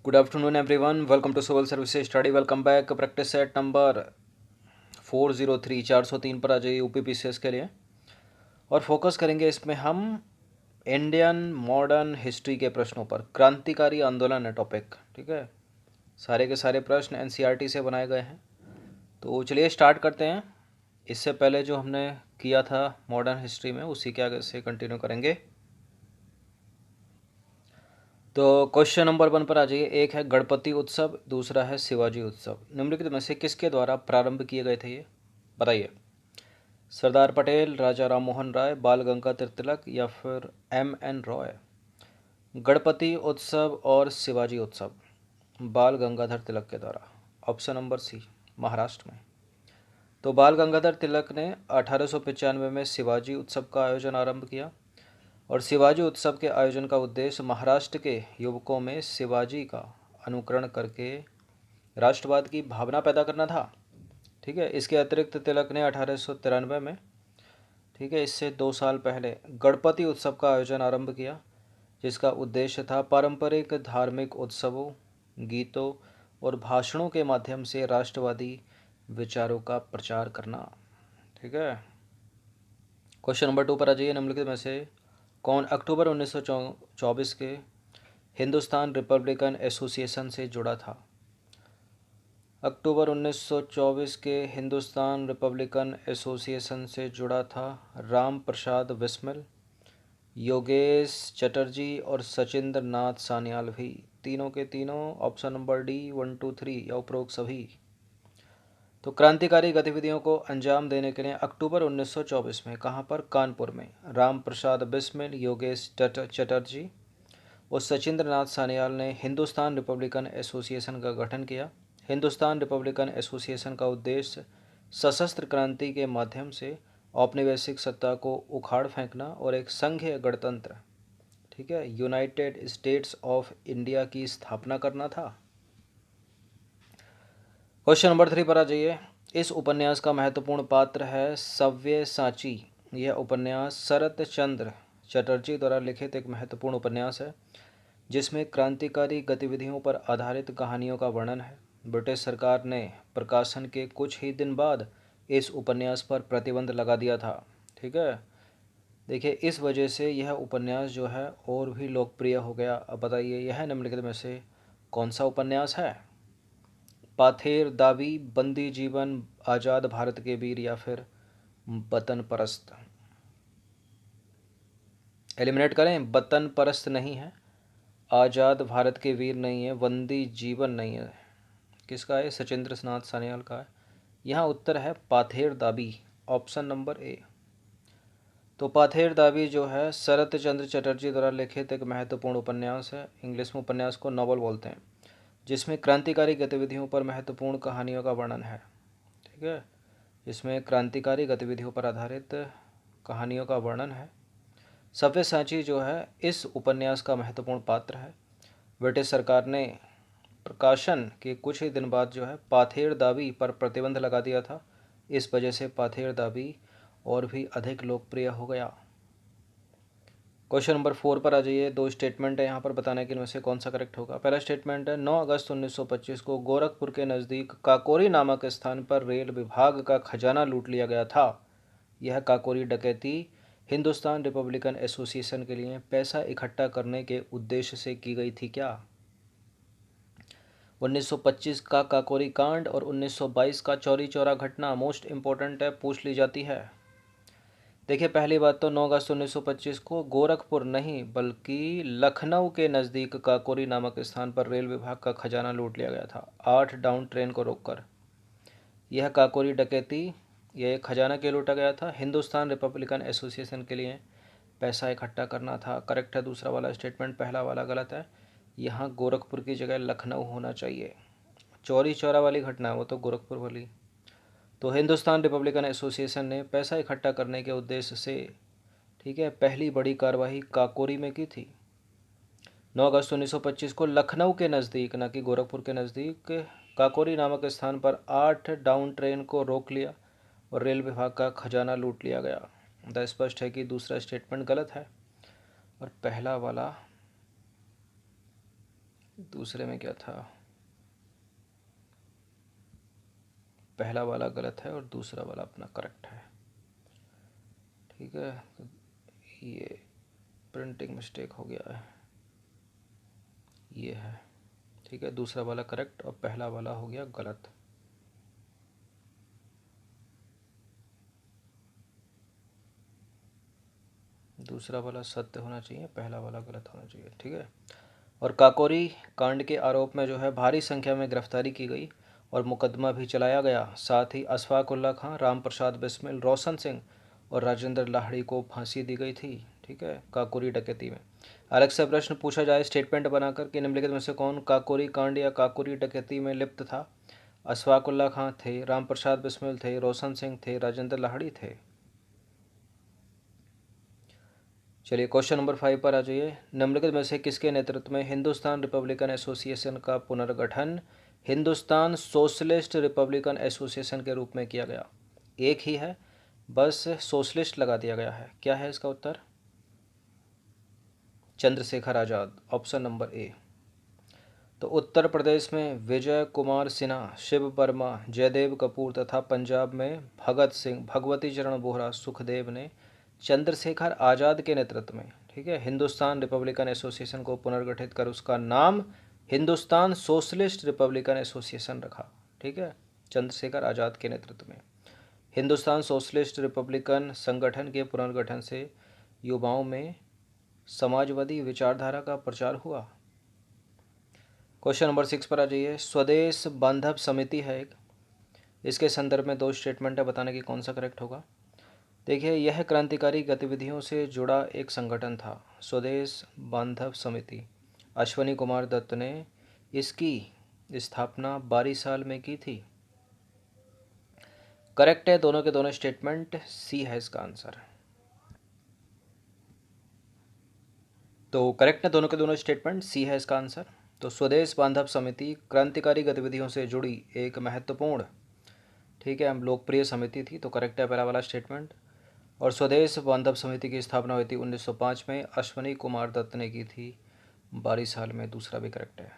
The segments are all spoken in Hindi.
Good afternoon, everyone. Welcome to Civil Services Study. Welcome back. Practice set number 403 403 पर आ जाइए यूपीपीसीएस के लिए और फोकस करेंगे इसमें हम इंडियन मॉडर्न हिस्ट्री के प्रश्नों पर। क्रांतिकारी आंदोलन है टॉपिक, ठीक है। सारे के सारे प्रश्न एनसीईआरटी से बनाए गए हैं। तो चलिए स्टार्ट करते हैं। इससे पहले जो हमने किया था मॉडर्न हिस्ट्री में उसी के आगे से कंटिन्यू करेंगे। तो क्वेश्चन नंबर 1 पर आ जाइए। एक है गणपति उत्सव, दूसरा है शिवाजी उत्सव। निम्नलिखित में से किसके द्वारा प्रारंभ किए गए थे, ये बताइए। सरदार पटेल, राजा राम मोहन राय, बाल गंगाधर तिलक या फिर एम.एन. रॉय। गणपति उत्सव और शिवाजी उत्सव बाल गंगाधर तिलक के द्वारा। ऑप्शन नंबर सी, महाराष्ट्र में। तो बाल गंगाधर तिलक ने 1895 में शिवाजी उत्सव का आयोजन आरंभ किया और शिवाजी उत्सव के आयोजन का उद्देश्य महाराष्ट्र के युवकों में शिवाजी का अनुकरण करके राष्ट्रवाद की भावना पैदा करना था, ठीक है। इसके अतिरिक्त तिलक ने 1893 में, ठीक है, इससे 2 साल पहले गणपति उत्सव का आयोजन आरंभ किया, जिसका उद्देश्य था पारंपरिक धार्मिक उत्सवों, गीतों और भाषणों के माध्यम से राष्ट्रवादी विचारों का प्रचार करना, ठीक है। क्वेश्चन नंबर 2 पर आ जाइए। निम्नलिखित में से कौन अक्टूबर 1924 के हिंदुस्तान रिपब्लिकन एसोसिएशन से जुड़ा था। अक्टूबर 1924 के हिंदुस्तान रिपब्लिकन एसोसिएशन से जुड़ा था राम प्रसाद बिस्मिल, योगेश चटर्जी और सचिंद्र नाथ सान्याल भी। तीनों के तीनों ऑप्शन नंबर डी 1 2 3 या उपरोक्त सभी। तो क्रांतिकारी गतिविधियों को अंजाम देने के लिए अक्टूबर 1924 में कहाँ पर, कानपुर में, राम प्रसाद बिस्मिल, योगेश चटर्जी और सचिंद्र नाथ सान्याल ने हिंदुस्तान रिपब्लिकन एसोसिएशन का गठन किया। हिंदुस्तान रिपब्लिकन एसोसिएशन का उद्देश्य सशस्त्र क्रांति के माध्यम से औपनिवेशिक सत्ता को उखाड़ फेंकना और एक संघीय गणतंत्र, ठीक है, यूनाइटेड स्टेट्स ऑफ इंडिया की स्थापना करना था। क्वेश्चन नंबर 3 पर आ जाइए। इस उपन्यास का महत्वपूर्ण पात्र है सव्यसाची। यह उपन्यास शरत चंद्र चटर्जी द्वारा लिखित एक महत्वपूर्ण उपन्यास है जिसमें क्रांतिकारी गतिविधियों पर आधारित कहानियों का वर्णन है। ब्रिटिश सरकार ने प्रकाशन के कुछ ही दिन बाद इस उपन्यास पर प्रतिबंध लगा दिया था, ठीक है। देखिए, इस वजह से यह उपन्यास जो है और भी लोकप्रिय हो गया। अब बताइए, यह निम्नलिखित में से कौन सा उपन्यास है। पाथेर दावी, बंदी जीवन, आज़ाद भारत के वीर या फिर वतन परस्त। एलिमिनेट करें, वतन परस्त नहीं है, आज़ाद भारत के वीर नहीं है, बंदी जीवन नहीं है। किसका है, सचिंद्र नाथ सान्याल का है। यहाँ उत्तर है पाथेर दावी, ऑप्शन नंबर ए। तो पाथेर दावी जो है शरत चंद्र चटर्जी द्वारा लिखित एक महत्वपूर्ण उपन्यास है। इंग्लिश में उपन्यास को नॉवल बोलते हैं, जिसमें क्रांतिकारी गतिविधियों पर महत्वपूर्ण कहानियों का वर्णन है, ठीक है। इसमें क्रांतिकारी गतिविधियों पर आधारित कहानियों का वर्णन है। सव्यसाची जो है इस उपन्यास का महत्वपूर्ण पात्र है। ब्रिटिश सरकार ने प्रकाशन के कुछ ही दिन बाद जो है पाथेर दावी पर प्रतिबंध लगा दिया था। इस वजह से पाथेर दावी और भी अधिक लोकप्रिय हो गया। क्वेश्चन नंबर 4 पर आ जाइए। 2 स्टेटमेंट है यहाँ पर, बताने के इनमें से कौन सा करेक्ट होगा। पहला स्टेटमेंट है 9 अगस्त 1925 को गोरखपुर के नज़दीक काकोरी नामक स्थान पर रेल विभाग का खजाना लूट लिया गया था। यह काकोरी डकैती हिंदुस्तान रिपब्लिकन एसोसिएशन के लिए पैसा इकट्ठा करने के उद्देश्य से की गई थी क्या। 1925 का काकोरी कांड और 1922 का चौरी चौरा घटना मोस्ट इम्पोर्टेंट है, पूछ ली जाती है। देखिए, पहली बात तो 9 अगस्त 1925 को गोरखपुर नहीं बल्कि लखनऊ के नज़दीक काकोरी नामक स्थान पर रेल विभाग का खजाना लूट लिया गया था 8 डाउन ट्रेन को रोककर। यह काकोरी डकैती, यह खजाना के लूटा गया था, हिंदुस्तान रिपब्लिकन एसोसिएशन के लिए पैसा इकट्ठा करना था। करेक्ट है दूसरा वाला स्टेटमेंट, पहला वाला गलत है। यहाँ गोरखपुर की जगह लखनऊ होना चाहिए। चौरी चौरा वाली घटना है वो तो गोरखपुर वाली। तो हिंदुस्तान रिपब्लिकन एसोसिएशन ने पैसा इकट्ठा करने के उद्देश्य से, ठीक है, पहली बड़ी कार्रवाई काकोरी में की थी। 9 अगस्त 1925 को लखनऊ के नज़दीक, न कि गोरखपुर के नज़दीक, काकोरी नामक स्थान पर 8 डाउन ट्रेन को रोक लिया और रेल विभाग का खजाना लूट लिया गया। तो स्पष्ट है कि दूसरा स्टेटमेंट गलत है और पहला वाला दूसरे में क्या था, पहला वाला गलत है और दूसरा वाला अपना करेक्ट है। ठीक है, तो ये प्रिंटिंग मिस्टेक हो गया है, ये है। ठीक है, दूसरा वाला करेक्ट और पहला वाला हो गया गलत। दूसरा वाला सत्य होना चाहिए, पहला वाला गलत होना चाहिए। ठीक है, और काकोरी कांड के आरोप में जो है भारी संख्या में गिरफ्तारी की गई और मुकदमा भी चलाया गया। साथ ही अशफाक उल्ला खां, राम प्रसाद बिस्मिल, रोशन सिंह और राजेंद्र लाहड़ी को फांसी दी गई थी। ठीक है, काकोरी डकैती में। अलग से प्रश्न पूछा जाए स्टेटमेंट बनाकर कि निम्नलिखित में से कौन काकोरी कांड या काकोरी डकैती में लिप्त था। अशफाक उल्ला खां थे, राम प्रसाद बिस्मिल थे, रोशन सिंह थे, राजेंद्र लाहड़ी थे। चलिए क्वेश्चन नंबर 5 पर आ जाइए। निम्नलिखित में से किसके नेतृत्व में हिंदुस्तान रिपब्लिकन एसोसिएशन का पुनर्गठन हिंदुस्तान सोशलिस्ट रिपब्लिकन एसोसिएशन के रूप में किया गया। एक ही है, बस सोशलिस्ट लगा दिया गया है। क्या है इसका उत्तर? Chandrashekhar Azad, option number A. तो उत्तर प्रदेश में विजय कुमार सिन्हा, शिव वर्मा, जयदेव कपूर तथा पंजाब में भगत सिंह, भगवती चरण बोहरा, सुखदेव ने चंद्रशेखर आज़ाद के नेतृत्व में, ठीक है, हिंदुस्तान रिपब्लिकन एसोसिएशन को पुनर्गठित कर उसका नाम हिंदुस्तान सोशलिस्ट रिपब्लिकन एसोसिएशन रखा। ठीक है, चंद्रशेखर आज़ाद के नेतृत्व में हिंदुस्तान सोशलिस्ट रिपब्लिकन संगठन के पुनर्गठन से युवाओं में समाजवादी विचारधारा का प्रचार हुआ। क्वेश्चन नंबर 6 पर आ जाइए। स्वदेश बांधव समिति है एक, इसके संदर्भ में दो स्टेटमेंट है, बताने की कौन सा करेक्ट होगा। देखिए, यह क्रांतिकारी गतिविधियों से जुड़ा एक संगठन था। स्वदेश बांधव समिति, अश्वनी कुमार दत्त ने इसकी स्थापना 12 साल में की थी। करेक्ट है दोनों के दोनों स्टेटमेंट, सी है इसका आंसर। तो करेक्ट है दोनों के दोनों स्टेटमेंट, सी है इसका आंसर। तो स्वदेश बांधव समिति क्रांतिकारी गतिविधियों से जुड़ी एक महत्वपूर्ण, ठीक है, हम लोकप्रिय समिति थी। तो करेक्ट है पहला वाला स्टेटमेंट। और स्वदेश बांधव समिति की स्थापना हुई थी 1905 में, अश्वनी कुमार दत्त ने की थी 12 साल में, दूसरा भी करेक्ट है।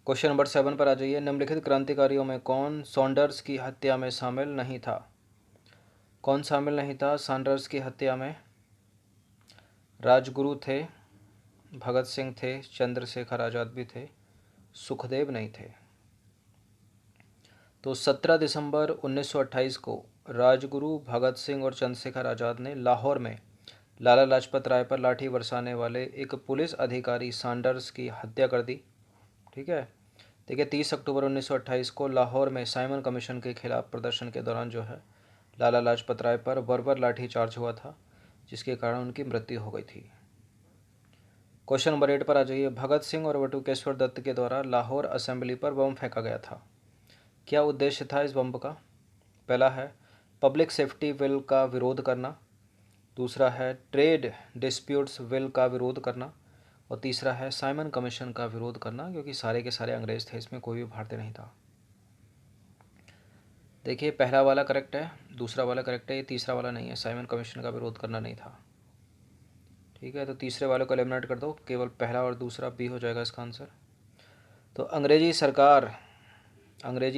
क्वेश्चन नंबर 7 पर आ जाइए। निम्नलिखित क्रांतिकारियों में कौन सॉन्डर्स की हत्या में शामिल नहीं था? कौन शामिल नहीं था सॉन्डर्स की हत्या में? राजगुरु थे, भगत सिंह थे, चंद्रशेखर आज़ाद भी थे, सुखदेव नहीं थे। तो 17 दिसंबर 1928 को राजगुरु, भगत सिंह और चंद्रशेखर आज़ाद ने लाहौर में लाला लाजपत राय पर लाठी बरसाने वाले एक पुलिस अधिकारी सॉन्डर्स की हत्या कर दी। ठीक है, देखिए 30 अक्टूबर 1928 को लाहौर में साइमन कमीशन के खिलाफ प्रदर्शन के दौरान जो है लाला लाजपत राय पर बर्बर लाठी चार्ज हुआ था, जिसके कारण उनकी मृत्यु हो गई थी। क्वेश्चन नंबर 8 पर आ जाइए। भगत सिंह और बटुकेश्वर दत्त के द्वारा लाहौर असेंबली पर बम फेंका गया था। क्या उद्देश्य था इस बम का? पहला है पब्लिक सेफ्टी बिल का विरोध करना, दूसरा है ट्रेड डिस्प्यूट्स बिल का विरोध करना, और तीसरा है साइमन कमीशन का विरोध करना, क्योंकि सारे के सारे अंग्रेज थे, इसमें कोई भी भारतीय नहीं था। देखिए, पहला वाला करेक्ट है, दूसरा वाला करेक्ट है, ये तीसरा वाला नहीं है, साइमन कमीशन का विरोध करना नहीं था। ठीक है, तो तीसरे वाले को एलिमिनेट कर दो, केवल पहला और दूसरा बी हो जाएगा इसका आंसर। तो अंग्रेजी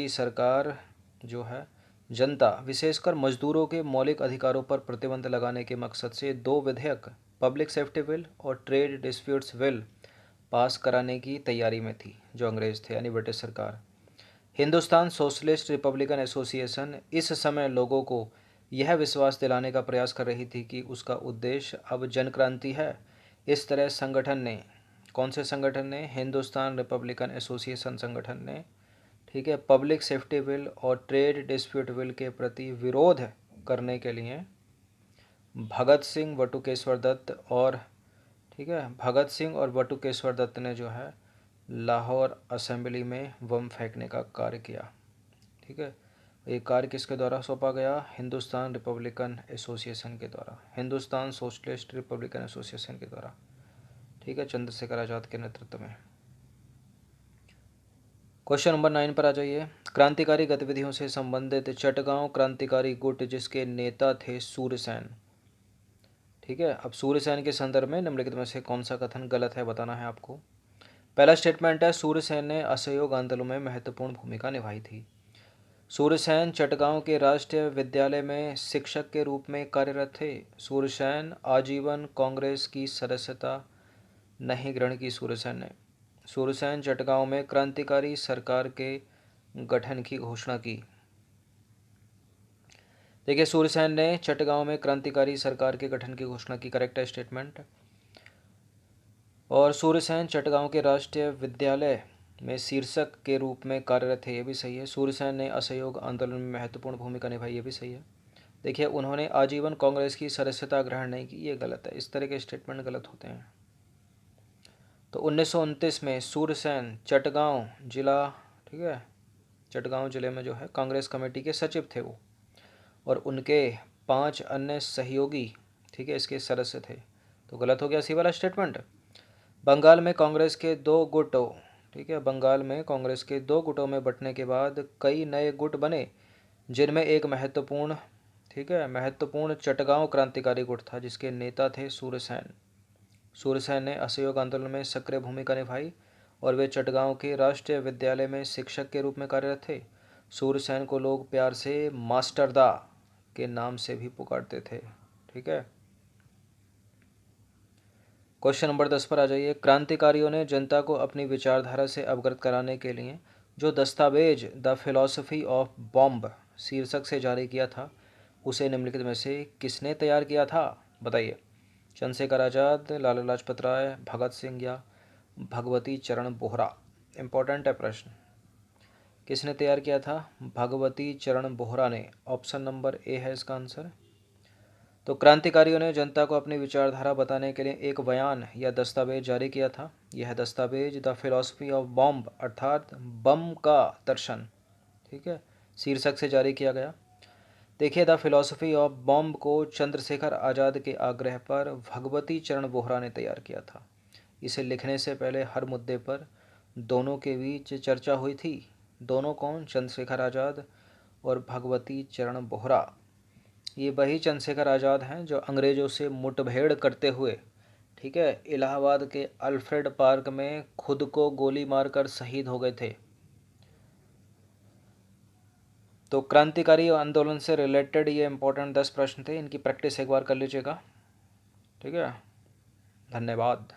सरकार जो है जनता, विशेषकर मजदूरों के मौलिक अधिकारों पर प्रतिबंध लगाने के मकसद से दो विधेयक, पब्लिक सेफ्टी बिल और ट्रेड डिस्प्यूट्स बिल पास कराने की तैयारी में थी, जो अंग्रेज थे यानी ब्रिटिश सरकार। हिंदुस्तान सोशलिस्ट रिपब्लिकन एसोसिएशन इस समय लोगों को यह विश्वास दिलाने का प्रयास कर रही थी कि उसका उद्देश्य अब जन क्रांति है। इस तरह संगठन ने, कौन से संगठन ने? हिंदुस्तान रिपब्लिकन एसोसिएशन संगठन ने, ठीक है, पब्लिक सेफ्टी बिल और ट्रेड डिस्प्यूट बिल के प्रति विरोध करने के लिए भगत सिंह, बटुकेश्वर दत्त और, ठीक है, भगत सिंह और बटुकेश्वर दत्त ने जो है लाहौर असेंबली में बम फेंकने का कार्य किया। ठीक है, ये कार्य किसके द्वारा सौंपा गया? हिंदुस्तान रिपब्लिकन एसोसिएशन के द्वारा, हिंदुस्तान सोशलिस्ट रिपब्लिकन एसोसिएशन के द्वारा। ठीक है, चंद्रशेखर आज़ाद के नेतृत्व में। क्वेश्चन नंबर 9 पर आ जाइए। क्रांतिकारी गतिविधियों से संबंधित चटगांव क्रांतिकारी गुट जिसके नेता थे सूर्यसेन, ठीक है। अब सूर्यसेन के संदर्भ में निम्नलिखित में से कौन सा कथन गलत है बताना है आपको। पहला स्टेटमेंट है सूर्यसेन ने असहयोग आंदोलन में महत्वपूर्ण भूमिका निभाई थी। सूर्यसेन चटगांव के राष्ट्रीय विद्यालय में शिक्षक के रूप में कार्यरत थे। सूर्यसेन आजीवन कांग्रेस की सदस्यता नहीं ग्रहण की। सूर्यसेन चटगांव में क्रांतिकारी सरकार के गठन की घोषणा की। देखिए, सूर्यसेन ने चटगांव में क्रांतिकारी सरकार के गठन की घोषणा की, करेक्ट है स्टेटमेंट। और सूर्यसेन चटगांव के राष्ट्रीय विद्यालय में शीर्षक के रूप में कार्यरत थे, ये भी सही है। सूर्यसेन ने असहयोग आंदोलन में महत्वपूर्ण भूमिका निभाई, ये भी सही है। देखिए, उन्होंने आजीवन कांग्रेस की सदस्यता ग्रहण नहीं की, ये गलत है। इस तरह के स्टेटमेंट गलत होते हैं। तो 1929 में सूर्यसेन चटगांव जिला, ठीक है, चटगांव जिले में जो है कांग्रेस कमेटी के सचिव थे वो, और उनके 5 अन्य सहयोगी, ठीक है, इसके सदस्य थे। तो गलत हो गया सी वाला स्टेटमेंट। बंगाल में कांग्रेस के 2 गुटों, ठीक है, बंगाल में कांग्रेस के 2 गुटों में बंटने के बाद कई नए गुट बने, जिनमें एक महत्वपूर्ण, ठीक है, महत्वपूर्ण चटगांव क्रांतिकारी गुट था, जिसके नेता थे सूर्यसेन। सूर्यसेन ने असहयोग आंदोलन में सक्रिय भूमिका निभाई और वे चटगांव के राष्ट्रीय विद्यालय में शिक्षक के रूप में कार्यरत थे। सूर्यसेन को लोग प्यार से मास्टर दा के नाम से भी पुकारते थे, ठीक है। क्वेश्चन नंबर 10 पर आ जाइए। क्रांतिकारियों ने जनता को अपनी विचारधारा से अवगत कराने के लिए जो दस्तावेज द फिलॉसफी ऑफ बॉम्ब शीर्षक से जारी किया था, उसे निम्नलिखित में से किसने तैयार किया था, बताइए। चंद्रशेखर आज़ाद, लाला लाजपत राय, भगत सिंह या भगवती चरण बोहरा। इंपॉर्टेंट है प्रश्न। किसने तैयार किया था? भगवती चरण बोहरा ने। ऑप्शन नंबर ए है इसका आंसर। तो क्रांतिकारियों ने जनता को अपनी विचारधारा बताने के लिए एक बयान या दस्तावेज जारी किया था। यह दस्तावेज द फिलॉसफी ऑफ बॉम्ब अर्थात बम का दर्शन, ठीक है, शीर्षक से जारी किया गया। देखिए, द फिलॉसफी ऑफ बॉम्ब को चंद्रशेखर आज़ाद के आग्रह पर भगवती चरण बोहरा ने तैयार किया था। इसे लिखने से पहले हर मुद्दे पर दोनों के बीच चर्चा हुई थी। दोनों कौन? चंद्रशेखर आज़ाद और भगवती चरण बोहरा। ये वही चंद्रशेखर आज़ाद हैं जो अंग्रेज़ों से मुठभेड़ करते हुए, ठीक है, इलाहाबाद के अल्फ्रेड पार्क में खुद को गोली मारकर शहीद हो गए थे। तो क्रांतिकारी आंदोलन से रिलेटेड ये इंपॉर्टेंट 10 प्रश्न थे, इनकी प्रैक्टिस एक बार कर लीजिएगा, ठीक है। धन्यवाद।